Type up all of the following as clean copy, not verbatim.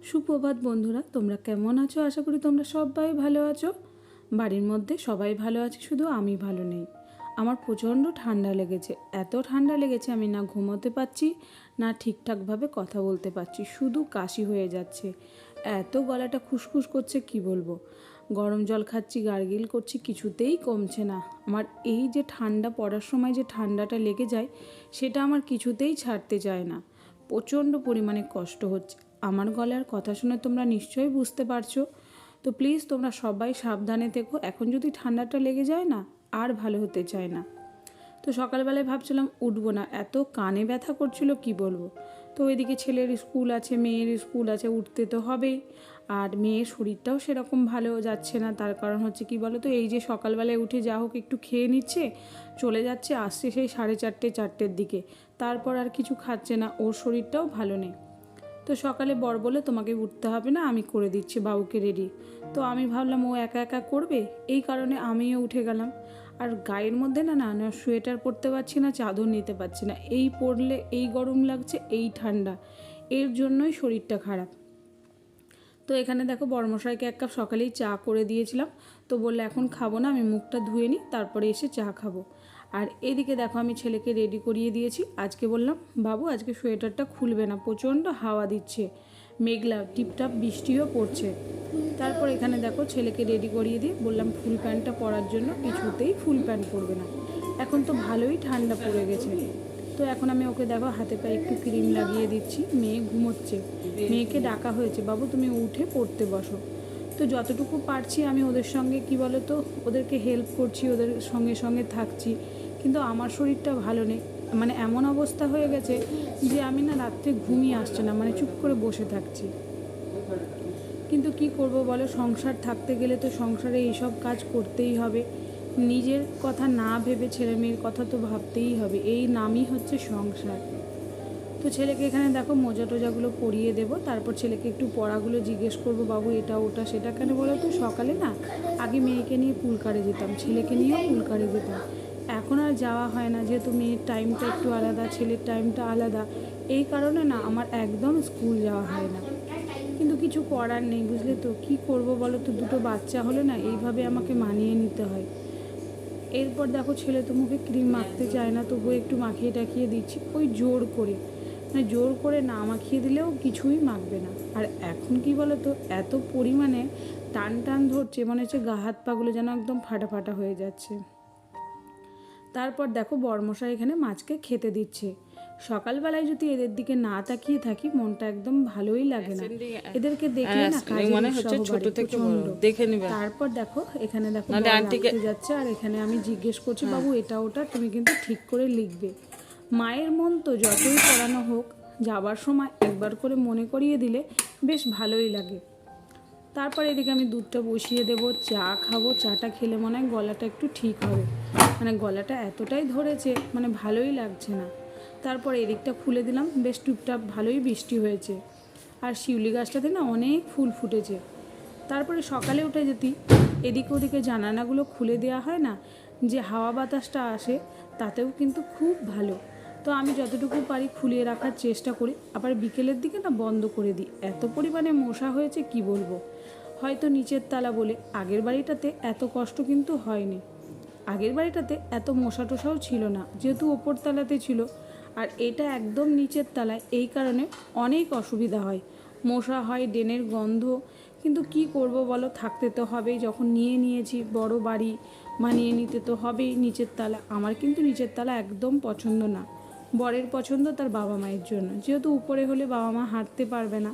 সুপ্রভাত বন্ধুরা, তোমরা কেমন আছো? আশা করি তোমরা সবাই ভালো আছো। বাড়ির মধ্যে সবাই ভালো আছে, শুধু আমি ভালো নেই। আমার প্রচণ্ড ঠান্ডা লেগেছে, এত ঠান্ডা লেগেছে আমি না ঘুমোতে পারছি না ঠিকঠাকভাবে কথা বলতে পারছি, শুধু কাশি হয়ে যাচ্ছে। এত গলাটা খুসখুস করছে কি বলবো। গরম জল খাচ্ছি, গার্গিল করছি, কিছুতেই কমছে না। আমার এই যে ঠান্ডা পড়ার সময় যে ঠান্ডাটা লেগে যায়, সেটা আমার কিছুতেই ছাড়তে চায় না। প্রচণ্ড পরিমাণে কষ্ট হচ্ছে। আমার গলার কথা শুনে তোমরা নিশ্চয়ই বুঝতে পারছো। তো প্লিজ তোমরা সবাই সাবধানে থেকো। এখন যদি ঠান্ডাটা লেগে যায় না, আর ভালো হতে চায় না। তো সকালবেলায় ভাবছিলাম উঠবো না, এত কানে ব্যথা করছিল কি বলবো। তো ওইদিকে ছেলের স্কুল আছে, মেয়ের স্কুল আছে, উঠতে তো হবেই। আর মেয়ের শরীরটাও সেরকম ভালো যাচ্ছে না। তার কারণ হচ্ছে কি বলো তো, এই যে সকালবেলায় উঠে যা হোক একটু খেয়ে নিচ্ছে, চলে যাচ্ছে, আসছে সেই 4:30-4টের দিকে, তারপর আর কিছু খাচ্ছে না। ওর শরীরটাও ভালো নেই। তো সকালে বর বলে তোমাকে উঠতে হবে না, আমি করে দিচ্ছি বাবুকে রেডি। তো আমি ভাবলাম ও একা একা করবে, এই কারণে আমিও উঠে গেলাম। আর গায়ের মধ্যে না না সোয়েটার পরতে পারছি না, চাদর নিতে পারছি না। এই পরলে এই গরম লাগছে, এই ঠান্ডা, এর জন্যই শরীরটা খারাপ। তো এখানে দেখো বড়মশাইকে 1 কাপ সকালেই চা করে দিয়েছিলাম। তো বললে এখন খাবো না, আমি মুখটা ধুয়ে নিই, তারপরে এসে চা খাবো। আর এদিকে দেখো আমি ছেলেকে রেডি করিয়ে দিয়েছি। আজকে বললাম বাবু আজকে সোয়েটারটা খুলবে না, প্রচণ্ড হাওয়া দিচ্ছে, মেঘলা, টিপটাপ বৃষ্টিও পড়ছে। তারপর এখানে দেখো ছেলেকে রেডি করিয়ে দিয়ে বললাম ফুল প্যান্টটা পরার জন্য, কিছুতেই ফুল প্যান্ট পরবে না। এখন তো ভালোই ঠান্ডা পড়ে গেছে। তো এখন আমি ওকে দেখো হাতে পায়ে একটু ক্রিম লাগিয়ে দিচ্ছি। মেয়ে ঘুমোচ্ছে, মেয়েকে ডাকা হয়েছে, বাবু তুমি উঠে পড়তে বসো। তো যতটুকু পারছি আমি ওদের সঙ্গে কি বলো তো, ওদেরকে হেল্প করছি, ওদের সঙ্গে সঙ্গে থাকছি। কিন্তু আমার শরীরটা ভালো নেই, মানে এমন অবস্থা হয়ে গেছে যে আমি না রাত্রে ঘুমিয়ে আসছে না, মানে চুপ করে বসে থাকছি। কিন্তু কি করব বলো, সংসার থাকতে গেলে তো সংসারে এইসব কাজ করতেই হবে। নিজের কথা না ভেবে ছেলে মেয়ের কথা তো ভাবতেই হবে, এই নামই হচ্ছে সংসার। তো ছেলেকে এখানে দেখো মোজা টোজাগুলো পরিয়ে দেবো, তারপর ছেলেকে একটু পড়াগুলো জিজ্ঞেস করবো, বাবু এটা ওটা সেটা কেন বলো তো। সকালে না আগে মেয়েকে নিয়ে পুলকারে যেতাম, ছেলেকে নিয়েও পুলকারে যেতাম। এখন আর যাওয়া হয় না, যেহেতু মেয়ের টাইমটা একটু আলাদা, ছেলের টাইমটা আলাদা। এই কারণে না আমার একদম স্কুল যাওয়া হয় না। কিন্তু কিছু করার নেই, বুঝলে তো, কি করব বলো তো, দুটো বাচ্চা হলে না এইভাবে আমাকে মানিয়ে নিতে হয়। এরপর দেখো ছেলে তো মুখে ক্রিম মাখতে চায় না, তবুও একটু মাখিয়ে টাখিয়ে দিচ্ছি, ওই জোর করে, মানে জোর করে না মাখিয়ে দিলেও কিছুই মাখবে না। আর এখন কি বলো তো, এত পরিমাণে টান টান ধরছে, মনে হচ্ছে গা হাত পাগুলো যেন একদম ফাটা ফাটা হয়ে যাচ্ছে। তারপর দেখো বড়মশাই এখানে মাছকে খেতে দিচ্ছে। সকালবেলায় যদি এদের দিকে না তাকিয়ে থাকি, মনটা একদম ভালোই লাগে না। এদেরকে দেখলে না কাজে ছোট থেকে দেখে নিবে। তারপর দেখো এখানে দেখো আন্টিকে যাচ্ছে, আর এখানে আমি জিজ্ঞেস করছি, বাবু এটা ওটা তুমি কিন্তু ঠিক করে লিখবে। মায়ের মন তো যতই পড়ানো হোক, যাবার সময় একবার করে মনে করিয়ে দিলে বেশ ভালোই লাগে। তারপর এদিকে আমি দুধটা বসিয়ে দেবো, চা খাবো। চাটা খেলে মনে হয় গলাটা একটু ঠিক হবে, মানে গলাটা এতটাই ধরেছে, মানে ভালোই লাগছে না। তারপর এদিকটা খুলে দিলাম, বেশ টুপটাপ ভালোই বৃষ্টি হয়েছে। আর শিউলি গাছটাতে না অনেক ফুল ফুটেছে। তারপরে সকালে উঠে যদি এদিকে ওদিকে জানালাগুলো খুলে দেওয়া হয় না, যে হাওয়া বাতাসটা আসে, তাতেও কিন্তু খুব ভালো। তো আমি যতটুকু পারি খুলিয়ে রাখার চেষ্টা করি, আবার বিকেলের দিকে না বন্ধ করে দিই। এত পরিমাণে মশা হয়েছে কি বলবো। হয়তো নিচের তালা বলে, আগের বাড়িটাতে এত কষ্ট কিন্তু হয়নি। আগের বাড়িটাতে এত মশা টশাও ছিল না, যেহেতু ওপর তালাতে ছিল, আর এটা একদম নিচের তালায়, এই কারণে অনেক অসুবিধা হয়, মশা হয়, ড্রেনের গন্ধ। কিন্তু কি করব বলো, থাকতে তো হবেই, যখন নিয়েছি বড় বাড়ি, মানিয়ে নিতে তো হবেই। নিচের তালা, আমার কিন্তু নিচের তালা একদম পছন্দ না। বরের পছন্দ তার বাবা মায়ের জন্য, যেহেতু উপরে হলে বাবা মা হাঁটতে পারবে না,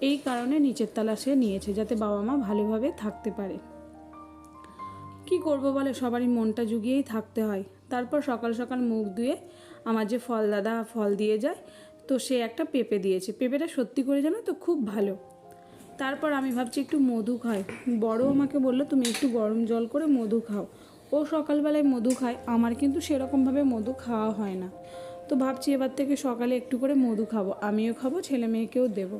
এই কারণে নিচের তালা সে নিয়েছে, যাতে বাবা মা ভালোভাবে থাকতে পারে। কি করব বলে, সবারই মনটা জুগিয়েই থাকতে হয়। তারপর সকাল সকাল মুখ ধুয়ে আমার যে ফল দাদা ফল দিয়ে যায়, তো সে একটা পেঁপে দিয়েছে। পেঁপেটা সত্যি করে জানো তো খুব ভালো। তারপর আমি ভাবছি একটু মধু খাই। বড় আমাকে বললো তুমি একটু গরম জল করে মধু খাও। ও সকালবেলায় মধু খায়, আমার কিন্তু সেরকমভাবে মধু খাওয়া হয় না। তো ভাবছি এবার থেকে সকালে একটু করে মধু খাবো, আমিও খাবো, ছেলে মেয়েকেও দেবো।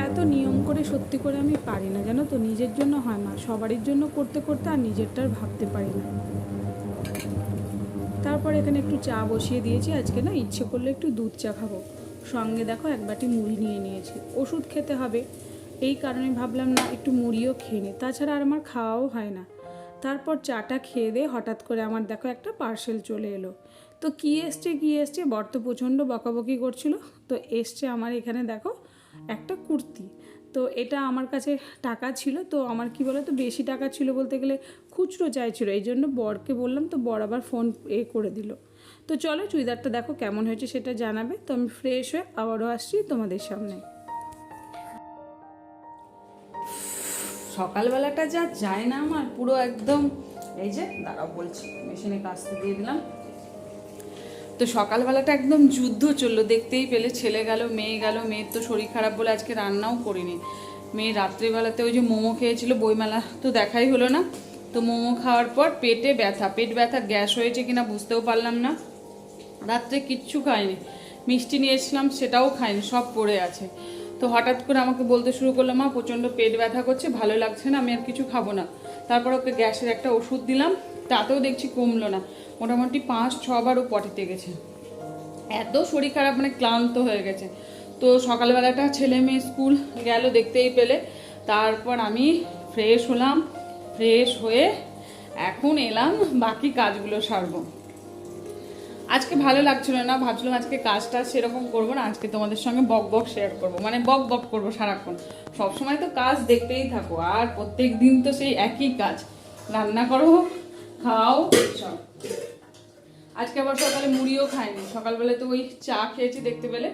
এত নিয়ম করে সত্যি করে আমি পারি না, জানো তো, নিজের জন্য হয় না, সবারই জন্য করতে করতে আর নিজেরটার ভাবতে পারি না। তারপর এখানে একটু চা বসিয়ে দিয়েছি। আজকে না ইচ্ছে করলে একটু দুধ চা খাবো। সঙ্গে দেখো এক বাটি মুড়ি নিয়ে নিয়েছি, ওষুধ খেতে হবে এই কারণে ভাবলাম না একটু মুড়িও খেয়ে নিই, তাছাড়া আর আমার খাওয়াও হয় না। তারপর চাটা খেয়ে দিয়ে হঠাৎ করে আমার দেখো একটা পার্সেল চলে এলো। তো কী এসছে বর তো প্রচণ্ড বকাবকি করছিল। তো এসছে আমার এখানে দেখো একটা কুর্তি। তো এটা আমার কাছে টাকা ছিল, তো আমার কি বলো তো বেশি টাকা ছিল বলতে গেলে, খুচরো চাইছিল, এই জন্য বরকে বললাম, তো বর আবার ফোন পে করে দিল। তো চলো চুড়িদারটা দেখো কেমন হয়েছে সেটা জানাবে। তো আমি ফ্রেশ হয়ে আবারও আসছি তোমাদের সামনে। সকালবেলাটা যা যায় না আমার, পুরো একদম এই যে দাঁড়াও বলছি, মেশিনে কাচতে দিয়ে দিলাম। তো সকালবেলাটা একদম যুদ্ধ চললো, দেখতেই পেলে ছেলে গেল মেয়ে গেল। মেয়ের তো শরীর খারাপ বলে আজকে রান্নাও করিনি। মেয়ে রাত্রিবেলাতে ওই যে মোমো খেয়েছিল, বইমেলা তো দেখাই হলো না। তো মোমো খাওয়ার পর পেট ব্যথা, গ্যাস হয়েছে কিনা বুঝতেও পারলাম না। রাত্রে কিচ্ছু খাইনি, মিষ্টি নিয়েছিলাম সেটাও খাইনি, সব পড়ে আছে। তো হঠাৎ করে আমাকে বলতে শুরু করলো, মা প্রচণ্ড পেট ব্যথা করছে, ভালো লাগছে না, আমি আর কিছু খাবো না। তারপর ওকে গ্যাসের একটা ওষুধ দিলাম, তাতেও দেখছি কমলো না। মোটামুটি 5-6 বার ও পটিতে গেছে, এত শরীর খারাপ, মানে ক্লান্ত হয়ে গেছে। তো সকালবেলাটা ছেলে মেয়ে স্কুল গেল দেখতেই পেলে। তারপর আমি ফ্রেশ হলাম, ফ্রেশ হয়ে এখন এলাম বাকি কাজগুলো সারবো। আজকে ভালো লাগছিল না, ভাবছিলাম আজকে কাজটা সেরকম করবো না, আজকে তোমাদের সঙ্গে বক শেয়ার করবো, মানে বক করবো সারাক্ষণ। সবসময় তো কাজ দেখতেই থাকো, আর প্রত্যেক দিন তো সেই একই কাজ, রান্না করো, খাও, সব। আজকে আবার সকালে মুড়িও খাইনি, সকালবেলা তো ওই চা খেয়েছি দেখতে পেলে।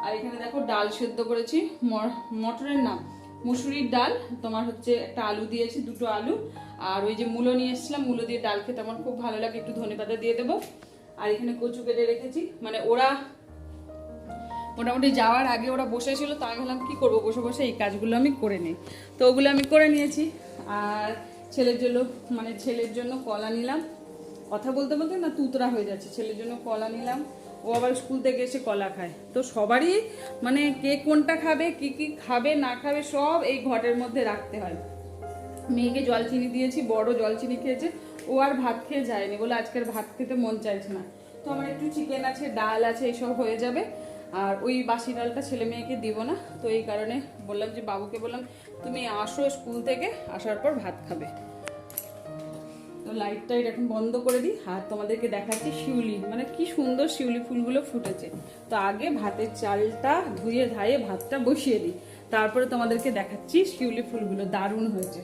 আর এখানে দেখো ডাল সেদ্ধ করেছি, মটরের না মুসুরির ডাল, তোমার হচ্ছে একটা আলু দিয়েছি, 2টো আলু, আর ওই যে মূলো নিয়ে এসেছিলাম, মূলো দিয়ে ডাল খেতে আমার খুব ভালো লাগে, একটু ধনেপাতা দিয়ে দেবো। আর এখানে কচু কেটে রেখেছি, মানে ওরা মোটামুটি যাওয়ার আগে ওরা বসেছিল, তো আমি ভাবলাম কী করবো, বসে বসে এই কাজগুলো আমি করে নিই। তো ওগুলো আমি করে নিয়েছি। আর ছেলের জন্য কলা নিলাম, কথা বলতে বলতে না তুতরা হয়ে যাচ্ছে, ছেলের জন্য কলা নিলাম, ও আবার স্কুল থেকে এসে কলা খায়। তো সবারই মানে কে কোনটা খাবে, কি কি খাবে না খাবে সব এই ঘটের মধ্যে রাখতে হয়। মেয়েকে জল চিনি দিয়েছি, বড় জল চিনি খেয়েছে, ও আর ভাত খেয়ে যায়নি, বলে আজকের ভাত খেতে মন চাইছে না। তো আমার একটু চিকেন আছে, ডাল আছে, এইসব হয়ে যাবে। আর ওই বাসি ডালটা ছেলে মেয়েকে দিব না, তো এই কারণে বললাম যে বাবুকে বললাম তুমি আসো স্কুল থেকে, আসার পর ভাত খাবে। তো লাইটটা এখন বন্ধ করে দিই। আর তোমাদেরকে দেখাচ্ছি শিউলি, মানে কি সুন্দর শিউলি ফুলগুলো ফুটেছে। তো আগে ভাতের চালটা ধুয়ে ধায়ে ভাতটা বসিয়ে দিই, তারপরে তোমাদেরকে দেখাচ্ছি শিউলি ফুলগুলো দারুণ হয়েছে।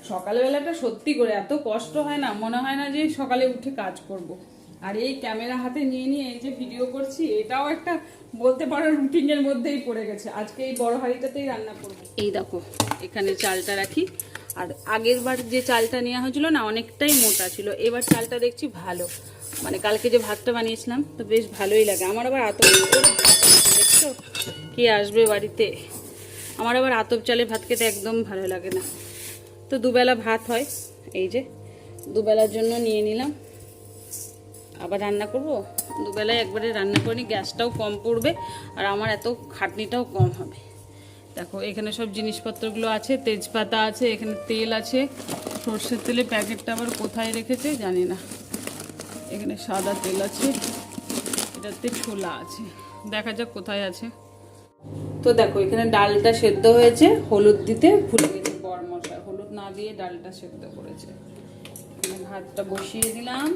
সকালবেলাটা সত্যি করে এত কষ্ট হয় না, মনে হয় না যে সকালে উঠে কাজ করব। আর এই ক্যামেরা হাতে নিয়ে নিয়ে এই যে ভিডিও করছি, এটাও একটা বলতে পারো রুটিনের মধ্যেই পড়ে গেছে। আজকে এই বড় হাঁড়িটাতেই রান্না করব। এই দেখো এখানে চালটা রাখি, আর আগের বার যে চালটা নেওয়া হয়েছিল না অনেকটাই মোটা ছিল, এবার চালটা দেখছি ভালো, মানে কালকে যে ভাতটা বানিয়েছিলাম তো বেশ ভালোই লাগে। আমার আবার আতপ, দেখছো কি আসবে বাড়িতে, আমার আবার আতপ চালে ভাত খেতে একদম ভালো লাগে না। তো দুবেলা ভাত হয়, এই যে দুবেলার জন্য নিয়ে নিলাম। আবার রান্না করব, দুবেলায় একবারে রান্না করে নিই, গ্যাসটাও কম পড়বে আর আমার এত খাটনিটাও কম হবে। দেখো এখানে সব জিনিসপত্রগুলো আছে, তেজপাতা আছে, এখানে তেল আছে, সর্ষের তেলের প্যাকেটটা আবার কোথায় রেখেছে জানি না। এখানে সাদা তেল আছে, এটাতে ছোলা আছে, দেখা যাক কোথায় আছে। তো দেখো এখানে ডালটা সেদ্ধ হয়েছে, হলুদ দিতে ভুলে গেছি, বড় মশলা হলুদ না দিয়ে ডালটা সেদ্ধ করেছে। এখানে ভাতটা বসিয়ে দিলাম,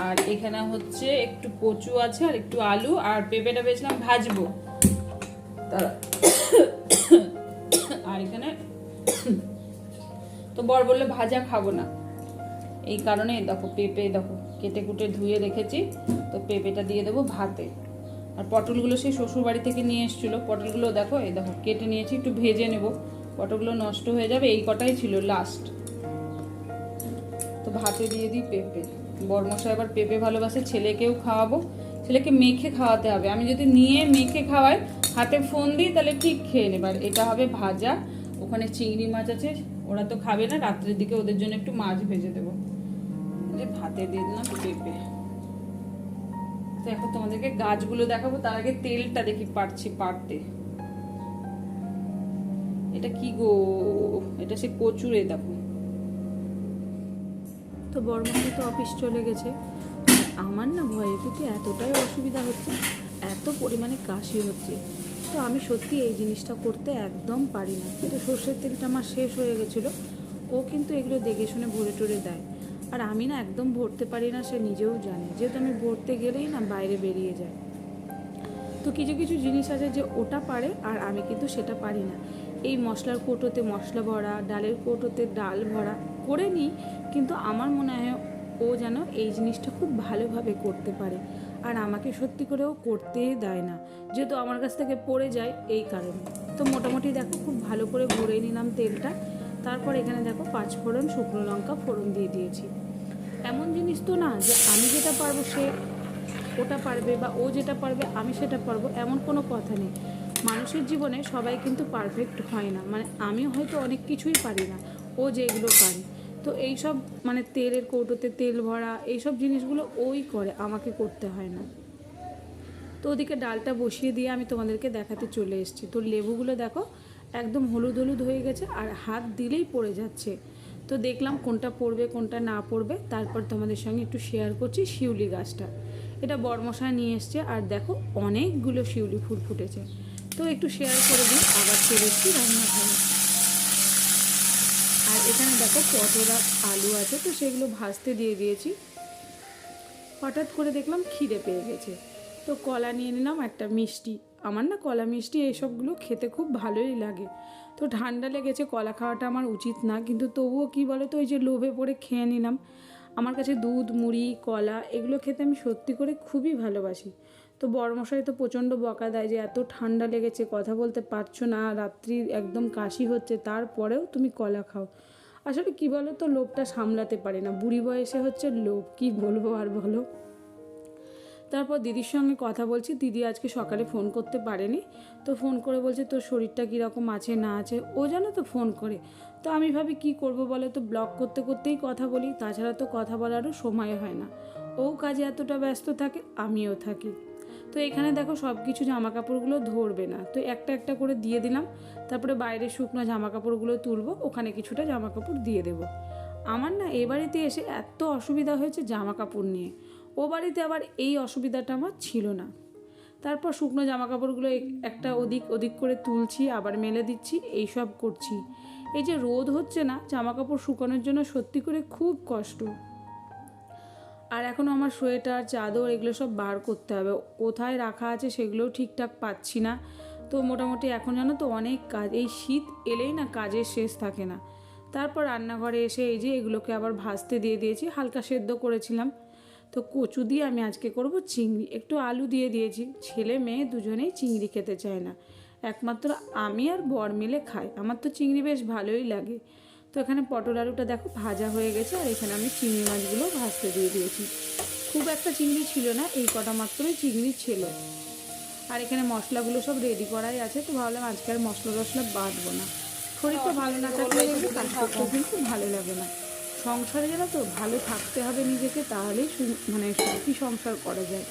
আর এখানে হচ্ছে একটু কচু আছে আর একটু আলু, আর পেঁপেটা ভেবেছিলাম ভাজবো, আর এখানে তো বর বললে ভাজা খাবো না, এই কারণে দেখো পেঁপে দেখো কেটে কুটে ধুয়ে রেখেছি, তো পেঁপেটা দিয়ে দেবো ভাতে। আর পটলগুলো সেই শ্বশুর বাড়ি থেকে নিয়ে এসেছিলো, পটলগুলো দেখো এই দেখো কেটে নিয়েছি, একটু ভেজে নেব, পটলগুলো নষ্ট হয়ে যাবে, এই কটাই ছিল লাস্ট। তো ভাতে দিয়ে দিই পেঁপে, বরমশাই আবার পেঁপে ভালোবাসে, ছেলেকেও খাওয়াবো, ছেলেকে মেখে খাওয়াতে হবে। আমি যদি নিয়ে মেখে খাওয়াই, হাতে ফোন দিই, তাহলে ঠিক খেয়ে নেবে। আর এটা হবে ভাজা, ওখানে চিংড়ি মাছ আছে, ওরা তো খাবে না, রাত্রের দিকে ওদের জন্য একটু মাছ ভেজে দেবো। যে ভাতে দিয়ে দিলাম পেঁপে। তো এখন তোমাদেরকে গাছগুলো দেখাবো, তার আগে তেলটা দেখি পারতে। এটা কি গো, এটা সে কচুরে দেখো। তো বড়মাসি তো অফিস চলে গেছে, আমার না ভয়ে পেতে এতটাই অসুবিধা হচ্ছে, এত পরিমাণে কাশি হচ্ছে। তো আমি সত্যি এই জিনিসটা করতে একদম পারি না। তো সর্ষের তেলটা আমার শেষ হয়ে গেছিলো। ও কিন্তু এগুলো দেখে শুনে ভরে টরে দেয়, আর আমি না একদম ভরতে পারি না, সে নিজেও জানে। যেহেতু আমি ভরতে গেলেই না বাইরে বেরিয়ে যায়। তো কিছু কিছু জিনিস আছে যে ওটা পারে আর আমি কিন্তু সেটা পারি না। এই মশলার কৌটোতে মশলা ভরা, ডালের কৌটোতে ডাল ভরা করে নিই, কিন্তু আমার মনে হয় ও যেন এই জিনিসটা খুব ভালোভাবে করতে পারে, আর আমাকে সত্যি করে ও করতেই দেয় না, যেহেতু আমার কাছ থেকে পড়ে যায় এই কারণে। তো মোটামুটি দেখো খুব ভালো করে ভরে নিলাম তেলটা। তারপর এখানে দেখো 5 ফোড়ন, শুকনো লঙ্কা ফোড়ন দিয়ে দিয়েছি। এমন জিনিস তো না যে আমি যেটা পারবো সে ওটা পারবে, বা ও যেটা পারবে আমি সেটা পারবো, এমন কোনো কথা নেই। মানুষের জীবনে সবাই কিন্তু পারফেক্ট হয় না, মানে আমি হয়তো অনেক কিছুই পারি না, ও যেগুলো পারে। তো এইসব মানে তেলের কৌটোতে তেল ভরা এইসব জিনিসগুলো ওই করে, আমাকে করতে হয় না। তো ওদিকে ডালটা বসিয়ে দিয়ে আমি তোমাদেরকে দেখাতে চলে এসেছি। তো লেবুগুলো দেখো একদম হলুদ হলুদ হয়ে গেছে, আর হাত দিলেই পড়ে যাচ্ছে। তো দেখলাম কোনটা পড়বে কোনটা না পড়বে, তারপর তোমাদের সঙ্গে একটু শেয়ার করছি শিউলি গাছটা। এটা বড়মশাই নিয়ে এসছে, আর দেখো অনেকগুলো শিউলি ফুল ফুটেছে। তো একটু শেয়ার করে দিই, আবার চলে এসেছি রান্নাঘরে। আর এখানে দেখো পটল আর আলু আছে, তো সেগুলো ভাজতে দিয়ে দিয়েছি। হঠাৎ করে দেখলাম খিদে পেয়ে গেছে, তো কলা নিয়ে নিলাম, একটা মিষ্টি। আমার না কলা মিষ্টি এইসবগুলো খেতে খুব ভালোই লাগে। তো ঠান্ডা লেগেছে, কলা খাওয়াটা আমার উচিত না, কিন্তু তবুও কী বলো তো, ওই যে লোভে পড়ে খেয়ে নিলাম। আমার কাছে দুধ, মুড়ি, কলা এগুলো খেতে আমি সত্যি করে খুবই ভালোবাসি। তো বড়মশাই তো প্রচণ্ড বকা দেয় যে এত ঠান্ডা লেগেছে, কথা বলতে পারছো না, রাত্রি একদম কাশি হচ্ছে, তারপরেও তুমি কলা খাও। আসলে কী বলো তো, লোভটা সামলাতে পারি না, বুড়ি বয়সে হচ্ছে লোভ, কী বলবো আর বলো। তারপর দিদির সঙ্গে কথা বলছি, দিদি আজকে সকালে ফোন করতে পারেনি। তো ফোন করে বলছে তোর শরীরটা কীরকম আছে না আছে, ও জানো তো ফোন করে। তো আমি ভাবি কী করব বলো তো, ব্লগ করতে করতেই কথা বলি, তাছাড়া তো কথা বলারও সময় হয় না। ও কাজে এতটা ব্যস্ত থাকে, আমিও থাকি। তো এখানে দেখো সব কিছু জামা কাপড়গুলো ধরবে না, তো একটা একটা করে দিয়ে দিলাম। তারপরে বাইরে শুকনো জামা কাপড়গুলো তুলবো, ওখানে কিছুটা জামা কাপড় দিয়ে দেবো। আমার না এ বাড়িতে এসে এত অসুবিধা হয়েছে জামা কাপড় নিয়ে, ও বাড়িতে আবার এই অসুবিধাটা আমার ছিল না। তারপর শুকনো জামা কাপড়গুলো একটা ওদিক ওদিক করে তুলছি, আবার মেলে দিচ্ছি, এইসব করছি। এই যে রোদ হচ্ছে না, জামা কাপড় শুকানোর জন্য সত্যি করে খুব কষ্ট। আর এখনও আমার সোয়েটার, চাদর এগুলো সব বার করতে হবে, কোথায় রাখা আছে সেগুলোও ঠিকঠাক পাচ্ছি না। তো মোটামুটি এখন জানো তো অনেক কাজ, এই শীত এলেই না কাজের শেষ থাকে না। তারপর রান্নাঘরে এসে এই যে এগুলোকে আবার ভাজতে দিয়ে দিয়েছি, হালকা সেদ্ধ করেছিলাম। তো কচু দিয়ে আমি আজকে করব চিংড়ি, একটু আলু দিয়ে দিয়েছি। ছেলে মেয়ে দুজনেই চিংড়ি খেতে চায় না, একমাত্র আমি আর বর মিলে খাই, আমার তো চিংড়ি বেশ ভালোই লাগে। তো এখানে পটল আলুটা দেখো ভাজা হয়ে গেছে, আর এখানে আমি চিংড়ি মাছগুলো ভাজতে দিয়ে দিয়েছি। খুব একটা চিংড়ি ছিল না, এই কটা মাত্রই চিংড়ি ছিল। আর এখানে মশলাগুলো সব রেডি করাই আছে, তো ভাবলাম আজকে আর মশলা টশলা বাঁধবো না। শরীরটা ভালো না থাকলে দেখবে কাজ করতেও কিন্তু ভালো লাগে না। সংসারে জানো তো ভালো থাকতে হবে নিজেকে, তাহলেই মানে সুখী সংসার করা যায়।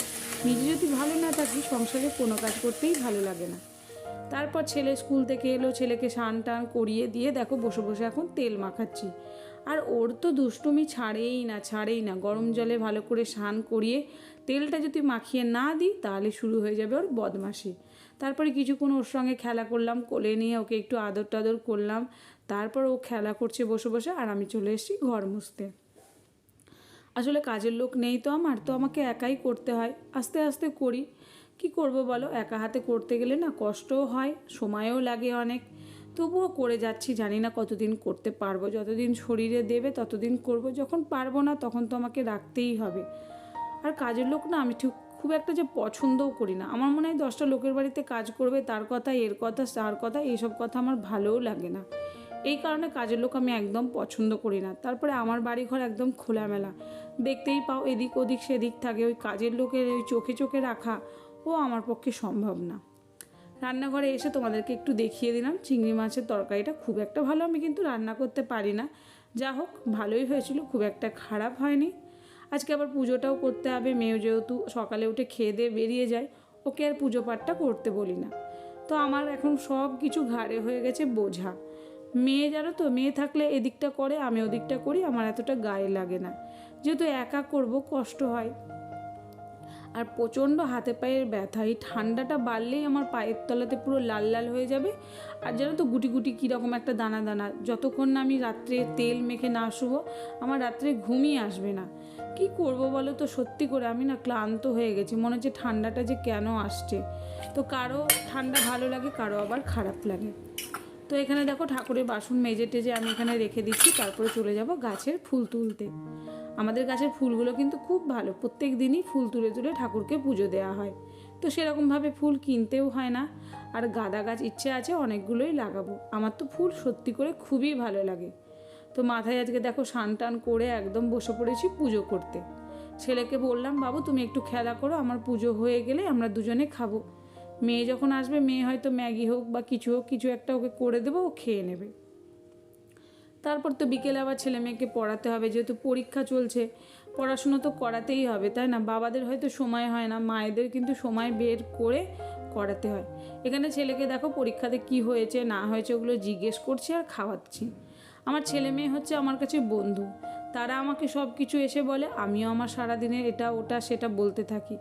নিজে যদি ভালো না থাকি, সংসারে কোনো কাজ করতেই ভালো লাগে না। তারপর ছেলে স্কুল থেকে এলো, ছেলেকে স্নান টান করিয়ে দিয়ে দেখো বসে বসে এখন তেল মাখাচ্ছি। আর ওর তো দুষ্টুমি ছাড়েই না। গরম জলে ভালো করে স্নান করিয়ে তেলটা যদি মাখিয়ে না দিই, তাহলে শুরু হয়ে যাবে ওর বদমাশি। তারপরে কিছুক্ষণ ওর সঙ্গে খেলা করলাম, কোলে নিয়ে ওকে একটু আদর টাদর করলাম। তারপর ও খেলা করছে বসে বসে, আর আমি চলে এসেছি ঘর মুছতে। আসলে কাজের লোক নেই তো আমার, তো আমাকে একাই করতে হয়, আস্তে আস্তে করি। কি করব বলো, একা হাতে করতে গেলে না কষ্টও হয়, সময়ও লাগে অনেক। তবুও করে যাচ্ছি, জানি না কতদিন করতে পারবো, যতদিন শরীরে দেবে ততদিন করব, যখন পারবো না তখন তো আমাকে রাখতেই হবে। আর কাজের লোক না আমি ঠিক খুব একটা যে পছন্দও করি না। আমার মনে হয় 10টা লোকের বাড়িতে কাজ করবে, তার কথা এর কথা তার কথা, এইসব কথা আমার ভালোও লাগে না। এই কারণে কাজের লোক আমি একদম পছন্দ করি না। তারপরে আমার বাড়িঘর একদম খোলামেলা, দেখতেই পাও এদিক ওদিক সেদিক থাকে, ওই কাজের লোকের ওই চোখে চোখে রাখা ও আমার পক্ষে সম্ভব না। রান্নাঘরে এসে তোমাদেরকে একটু দেখিয়ে দিলাম চিংড়ি মাছের তরকারিটা, খুব একটা ভালো আমি কিন্তু রান্না করতে পারি না, যা হোক ভালোই হয়েছিল, খুব একটা খারাপ হয়নি। আজকে আবার পুজোটাও করতে হবে, মেয়েও যেহেতু সকালে উঠে খেয়ে দিয়ে বেরিয়ে যায়, ওকে আর পুজো পাঠটা করতে বলি না। তো আমার এখন সব কিছু ঘাড়ে হয়ে গেছে বোঝা। মেয়ে জানো তো, মেয়ে থাকলে এদিকটা করে আমি ওদিকটা করি, আমার এতটা গায়ে লাগে না, যেহেতু একা করব কষ্ট হয়। আর প্রচণ্ড হাতে পায়ের ব্যথা। এই ঠান্ডাটা বাড়লেই আমার পায়ের তলাতে পুরো লাল লাল হয়ে যাবে, আর যেন তো গুটি গুটি কীরকম একটা দানা দানা। যতক্ষণ না আমি রাত্রে তেল মেখে না শুবো আমার রাত্রে ঘুমই আসবে না। কি করব বলো তো, সত্যি করে আমি না ক্লান্ত হয়ে গেছি। মনে হচ্ছে ঠান্ডাটা যে কেন আসছে। তো কারো ঠান্ডা ভালো লাগে, কারো আবার খারাপ লাগে। তো এখানে দেখো ঠাকুরের বাসন মেজে টেজে আমি এখানে রেখে দিচ্ছি, তারপরে চলে যাব গাছের ফুল তুলতে। আমাদের গাছের ফুলগুলো কিন্তু খুব ভালো, প্রত্যেক দিনই ফুল তুলে তুলে ঠাকুরকে পুজো দেওয়া হয়। তো সেরকমভাবে ফুল কিনতেও হয় না। আর গাঁদা গাছ ইচ্ছে আছে অনেকগুলোই লাগাবো। আমার তো ফুল সত্যি করে খুবই ভালো লাগে। তো মাথায় আজকে দেখো স্নান টান করে একদম বসে পড়েছি পুজো করতে। ছেলেকে বললাম, বাবু তুমি একটু খেলা করো, আমার পুজো হয়ে গেলে আমরা দুজনে খাবো। মেয়ে যখন আসবে, মেয়ে হয়তো ম্যাগি হোক বা কিছু হোক, কিছু একটা ওকে করে দেবো, ও খেয়ে নেবে। তারপর তো বিকেলে আবার ছেলে মেয়েকে পড়াতে হবে, যেহেতু পরীক্ষা চলছে, পড়াশুনো তো করাতেই হবে, তাই না? বাবাদের হয়তো সময় হয় না, মায়েদের কিন্তু সময় বের করে করাতে হয়। এখানে ছেলেকে দেখো পরীক্ষাতে কি হয়েছে না হয়েছে ওগুলো জিজ্ঞেস করছি আর খাওয়াচ্ছি। আমার ছেলে মেয়ে হচ্ছে আমার কাছে বন্ধু। তারা আমাকে সব কিছু এসে বলে, আমিও আমার সারাদিনের এটা ওটা সেটা বলতে থাকি।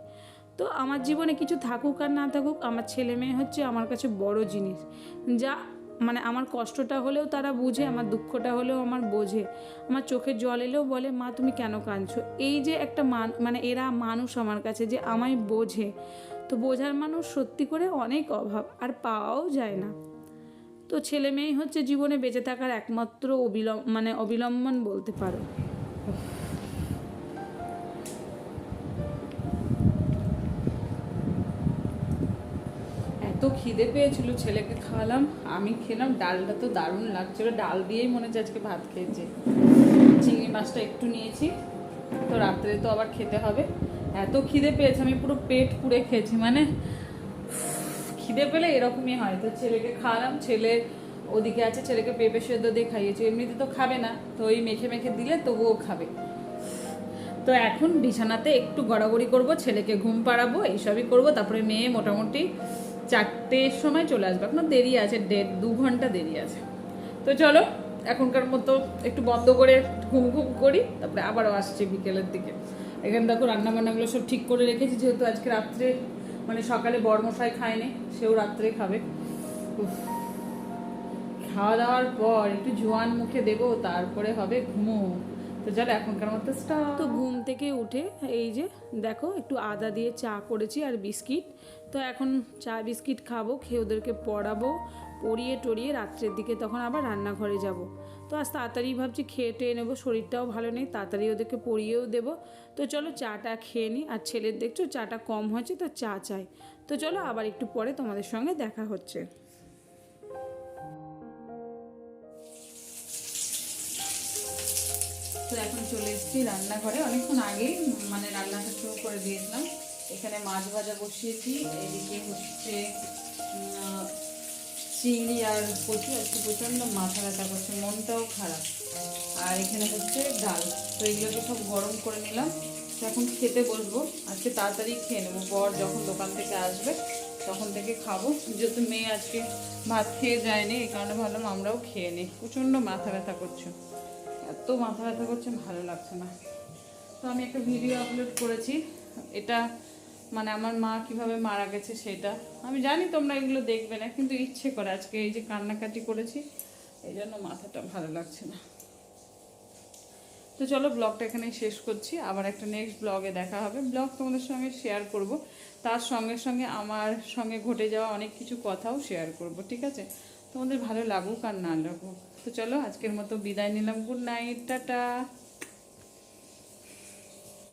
তো আমার জীবনে কিছু থাকুক আর না থাকুক, আমার ছেলে মেয়ে হচ্ছে আমার কাছে বড় জিনিস। যা মানে আমার কষ্টটা হলেও তারা বুঝে, আমার দুঃখটা হলেও আমার বোঝে, আমার চোখের জল এলেও বলে, মা তুমি কেন কাঁদছো। এই যে একটা মানে এরা মানুষ আমার কাছে, যে আমায় বোঝে। তো বোঝার মানুষ সত্যি করে অনেক অভাব, আর পাওয়াও যায় না। তো ছেলে মেয়েই হচ্ছে জীবনে বেঁচে থাকার একমাত্র অবিলম্বন বলতে পারো। এত খিদে পেয়েছিল, ছেলেকে খাওয়ালাম, আমি খেলাম। ডালটা তো দারুণ লাগছিল, ডাল দিয়েই মনে হচ্ছে আজকে ভাত খেয়েছি। চিংড়ি মাছটা একটু নিয়েছি, তো রাত্রে তো আবার খেতে হবে। এত খিদে পেয়েছে, আমি পুরো পেট পুড়ে খেয়েছি। মানে খিদে পেলে এরকমই হয়। তো ছেলেকে খাওয়ালাম, ছেলে ওদিকে আছে, ছেলেকে পেঁপে সেদ্ধ দিয়ে খাইয়েছি। এমনিতে তো খাবে না, তো ওই মেখে মেখে দিলে তবুও খাবে। তো এখন বিছানাতে একটু গড়াগড়ি করবো, ছেলেকে ঘুম পাড়াবো, এইসবই করবো। তারপরে মেয়ে মোটামুটি 4টের সময় চলে আসবে, এখনো দেরি আছে, 1.5-2 ঘন্টা দেরি আছে। তো চলো এখনকার মতো একটু বন্ধ করে ঘুম ঘুম করি, তারপরে আবারও আসছি বিকেলের দিকে। এখানে দেখো রান্নাবান্নাগুলো সব ঠিক করে রেখেছি, যেহেতু আজকে রাত্রে মানে সকালে বড়মশাই খায়নি, সেও রাত্রে খাবে। খাওয়া দাওয়ার পর একটু জোয়ান মুখে দেবো, তারপরে হবে ঘুমো। তো চলো এখনকার মতো স্টার্ট। তো ঘুম থেকে উঠে এই যে দেখো একটু আদা দিয়ে চা করেছি আর বিস্কিট। তো এখন চা বিস্কিট খাবো, খেয়ে ওদেরকে পড়াবো, পড়িয়ে টড়িয়ে রাত্রের দিকে তখন আবার রান্নাঘরে যাব। তো আজ তাড়াতাড়ি ভাবছি খেয়ে টেয়ে নেবো, শরীরটাও ভালো নেই, তাড়াতাড়ি ওদেরকে পড়িয়েও দেবো। তো চলো চাটা খেয়ে নিই। আর ছেলের দেখছো চাটা কম হয়েছে, তো চা চাই। তো চলো আবার একটু পরে তোমাদের সঙ্গে দেখা হচ্ছে। তো এখন চলে এসেছি রান্নাঘরে, অনেকক্ষণ আগেই মানে রান্নাটা শুরু করে দিয়েছিলাম। এখানে মাছ ভাজা বসিয়েছি, এদিকে হচ্ছে চিংড়ি আর কচু। আজকে প্রচণ্ড মাথা ব্যথা করছে, মনটাও খারাপ। আর এখানে হচ্ছে ডাল। তো এগুলোকে সব গরম করে নিলাম। তো এখন খেতে বসবো, আজকে তাড়াতাড়ি খেয়ে নেবো, বর যখন দোকান থেকে আসবে তখন থেকে খাবো। যেহেতু মেয়ে আজকে ভাত খেয়ে যায়নি, এই কারণে ভাবলাম আমরাও খেয়ে নিই। প্রচণ্ড মাথা ব্যথা করছে, এত মাথা ব্যথা করছে, ভালো লাগছে না। তো আমি একটা ভিডিও আপলোড করেছি, এটা মানে আমার মা কিভাবে মারা গেছে সেটা। আমি জানি তোমরা এগুলো দেখবে না, কিন্তু ইচ্ছে করে আজকে এই যে কান্নাকাটি করেছি, এই জন্য মাথাটা ভালো লাগছে না। তো চলো ব্লগটা এখানে শেষ করছি, আবার একটা নেক্সট ব্লগে দেখা হবে। ব্লগ তোমাদের সঙ্গে শেয়ার করব, তার সঙ্গে সঙ্গে আমার সঙ্গে ঘটে যাওয়া অনেক কিছু কথাও শেয়ার করব, ঠিক আছে? তোমাদের ভালো লাগুক আর না লাগুক। তো চলো আজকের মতো বিদায় নিলাম, গুড নাইট, টাটা।